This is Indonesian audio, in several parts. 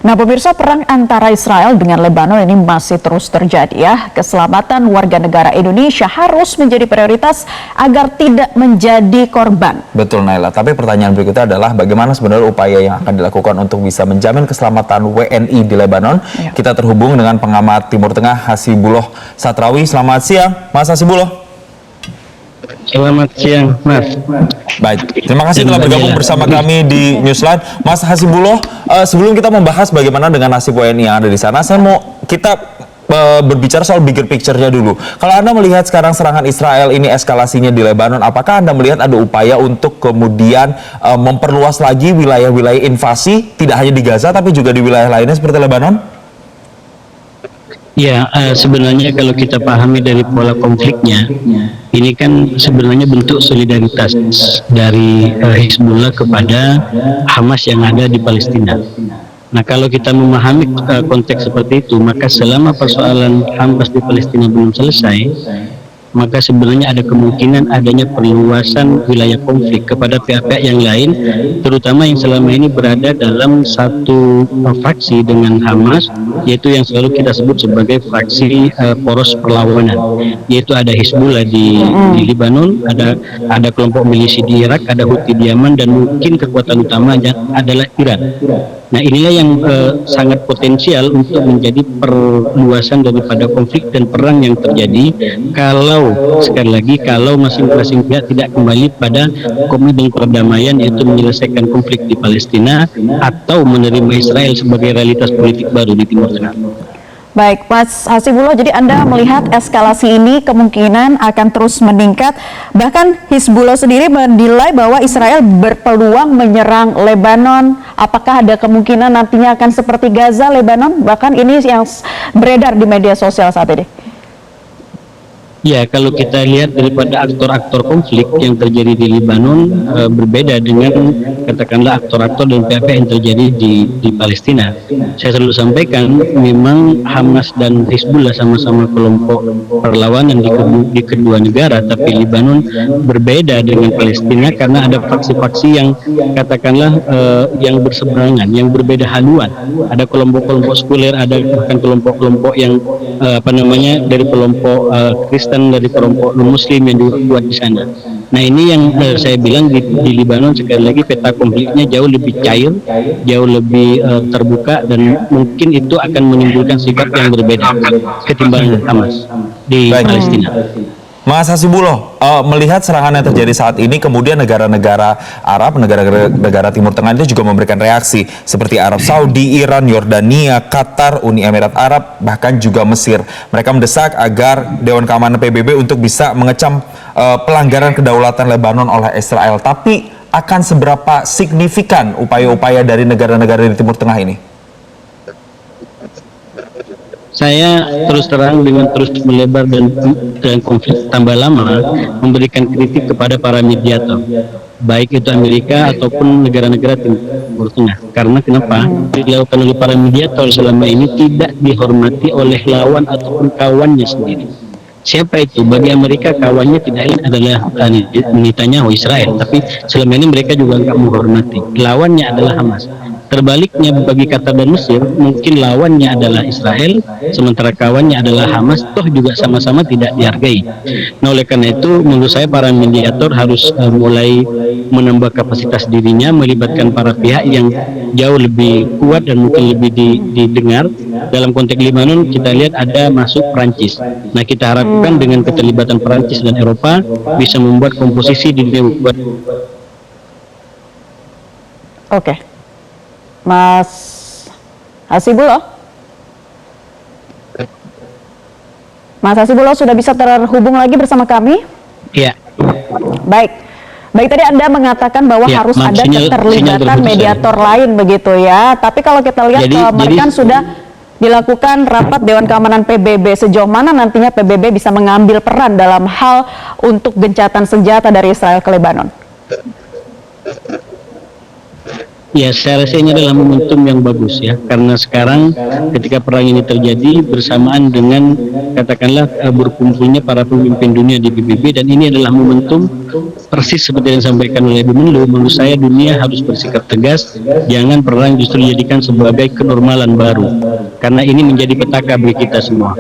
Nah, pemirsa, perang antara Israel dengan Lebanon ini masih terus terjadi ya. Keselamatan warga negara Indonesia harus menjadi prioritas agar tidak menjadi korban. Betul, Naila. Tapi pertanyaan berikutnya adalah bagaimana sebenarnya upaya yang akan dilakukan untuk bisa menjamin keselamatan WNI di Lebanon? Ya. Kita terhubung dengan pengamat Timur Tengah Hasibullah Satrawi. Selamat siang, Mas Hasibullah. Selamat siang, Mas. Baik, terima kasih telah bergabung bersama kami di Newsline. Mas Hasibullah, sebelum kita membahas bagaimana dengan nasib WNI yang ada di sana, saya mau kita berbicara soal bigger picture-nya dulu. Kalau Anda melihat sekarang serangan Israel ini eskalasinya di Lebanon, apakah Anda melihat ada upaya untuk kemudian memperluas lagi wilayah-wilayah invasi, tidak hanya di Gaza tapi juga di wilayah lainnya seperti Lebanon? Ya, sebenarnya kalau kita pahami dari pola konfliknya, ini kan sebenarnya bentuk solidaritas dari Hizbullah kepada Hamas yang ada di Palestina. Nah, kalau kita memahami konteks seperti itu, maka selama persoalan Hamas di Palestina belum selesai, maka sebenarnya ada kemungkinan adanya perluasan wilayah konflik kepada pihak-pihak yang lain, terutama yang selama ini berada dalam satu fraksi dengan Hamas, yaitu yang selalu kita sebut sebagai fraksi poros perlawanan, yaitu ada Hizbullah di Lebanon, ada kelompok milisi di Irak, ada Houthi di Yaman, dan mungkin kekuatan utamanya adalah Iran. Nah, inilah yang sangat potensial untuk menjadi perluasan daripada konflik dan perang yang terjadi kalau, sekali lagi, kalau masing-masing pihak tidak kembali pada komitmen perdamaian, yaitu menyelesaikan konflik di Palestina atau menerima Israel sebagai realitas politik baru di Timur Tengah. Baik, Mas Hasibullah, jadi Anda melihat eskalasi ini kemungkinan akan terus meningkat. Bahkan Hizbullah sendiri menilai bahwa Israel berpeluang menyerang Lebanon. Apakah ada kemungkinan nantinya akan seperti Gaza, Lebanon? Bahkan ini yang beredar di media sosial saat ini. Ya, kalau kita lihat daripada aktor-aktor konflik yang terjadi di Lebanon berbeda dengan katakanlah aktor-aktor dan pihak-pihak yang terjadi di Palestina. Saya selalu sampaikan memang Hamas dan Hizbullah sama-sama kelompok perlawanan di kedua negara, tapi Lebanon berbeda dengan Palestina karena ada faksi-faksi yang katakanlah yang berseberangan, yang berbeda haluan. Ada kelompok-kelompok sekuler, ada bahkan kelompok-kelompok yang dari kelompok Kristen, dari kelompok non-muslim yang juga kuat di sana. Nah, ini yang saya bilang di Lebanon sekali lagi peta konfliknya jauh lebih cair, jauh lebih terbuka, dan mungkin itu akan menimbulkan sikap yang berbeda ketimbang Hamas di Palestina. Mas Hasibullah, melihat serangan yang terjadi saat ini, kemudian negara-negara Arab, negara Timur Tengah itu juga memberikan reaksi seperti Arab Saudi, Iran, Yordania, Qatar, Uni Emirat Arab, bahkan juga Mesir. Mereka mendesak agar Dewan Keamanan PBB untuk bisa mengecam pelanggaran kedaulatan Lebanon oleh Israel. Tapi akan seberapa signifikan upaya-upaya dari negara-negara di Timur Tengah ini? Saya terus terang dengan terus melebar dan konflik tambah lama memberikan kritik kepada para mediator, baik itu Amerika ataupun negara-negara Timur Tengah. Karena kenapa? Dilakukan oleh para mediator selama ini tidak dihormati oleh lawan ataupun kawannya sendiri. Siapa itu? Bagi Amerika kawannya tidak lain adalah Netanyahu, Israel, tapi selama ini mereka juga nggak menghormati. Lawannya adalah Hamas. Terbaliknya bagi Qatar dan Mesir, mungkin lawannya adalah Israel, sementara kawannya adalah Hamas, toh juga sama-sama tidak dihargai. Nah, oleh karena itu, menurut saya para mediator harus mulai menambah kapasitas dirinya, melibatkan para pihak yang jauh lebih kuat dan mungkin lebih didengar. Dalam konteks Lebanon, kita lihat ada masuk Perancis. Nah, kita harapkan dengan keterlibatan Perancis dan Eropa bisa membuat komposisi di Dewan. Oke. Mas Hasibullah, Mas Hasibullah sudah bisa terhubung lagi bersama kami? Iya. Baik, tadi Anda mengatakan bahwa harus ada keterlibatan mediator lain begitu ya. Tapi kalau kita lihat kemarin sudah dilakukan rapat Dewan Keamanan PBB, sejauh mana nantinya PBB bisa mengambil peran dalam hal untuk gencatan senjata dari Israel ke Lebanon? Ya, saya rasa ini adalah momentum yang bagus ya, karena sekarang ketika perang ini terjadi bersamaan dengan katakanlah berkumpulnya para pemimpin dunia di PBB, dan ini adalah momentum persis seperti yang disampaikan oleh Ibu Menlu. Menurut saya dunia harus bersikap tegas, jangan perang justru dijadikan sebagai kenormalan baru, karena ini menjadi petaka bagi kita semua.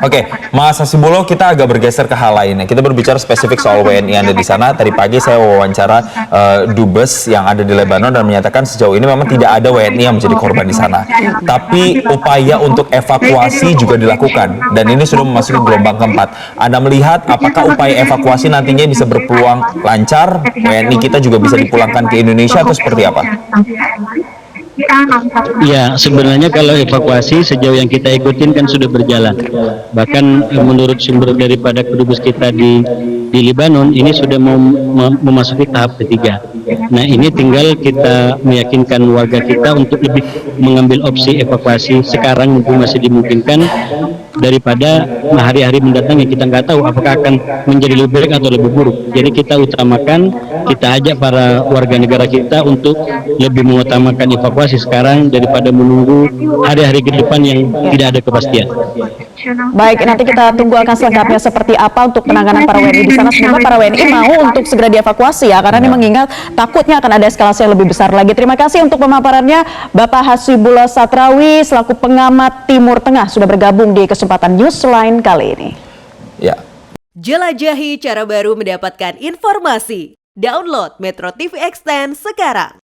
Oke, Mas Hasibulo, kita agak bergeser ke hal lainnya. Kita berbicara spesifik soal WNI yang ada di sana. Tadi pagi saya wawancara Dubes yang ada di Lebanon dan menyatakan sejauh ini memang tidak ada WNI yang menjadi korban di sana. Tapi upaya untuk evakuasi juga dilakukan dan ini sudah memasuki gelombang keempat. Anda melihat apakah upaya evakuasi nantinya bisa berpeluang lancar? WNI kita juga bisa dipulangkan ke Indonesia atau seperti apa? Ya, sebenarnya kalau evakuasi sejauh yang kita ikutin kan sudah berjalan. Bahkan menurut sumber daripada kedubes kita di Lebanon, ini sudah memasuki tahap ketiga. Nah, ini tinggal kita meyakinkan warga kita untuk lebih mengambil opsi evakuasi sekarang mumpung masih dimungkinkan, daripada hari-hari mendatang yang kita nggak tahu apakah akan menjadi lebih baik atau lebih buruk. Jadi kita utamakan, kita ajak para warga negara kita untuk lebih mengutamakan evakuasi sekarang daripada menunggu hari-hari ke depan yang tidak ada kepastian. Baik, nanti kita tunggu akan selengkapnya seperti apa untuk penanganan para WNI di sana. Semoga para WNI mau untuk segera dievakuasi ya, karena ini mengingat takutnya akan ada eskalasi yang lebih besar lagi. Terima kasih untuk pemaparannya Bapak Hasibulo Satrawi selaku pengamat Timur Tengah sudah bergabung di kesempatan Newsline kali ini. Ya. Jelajahi cara baru mendapatkan informasi. Download Metro TV Extend sekarang.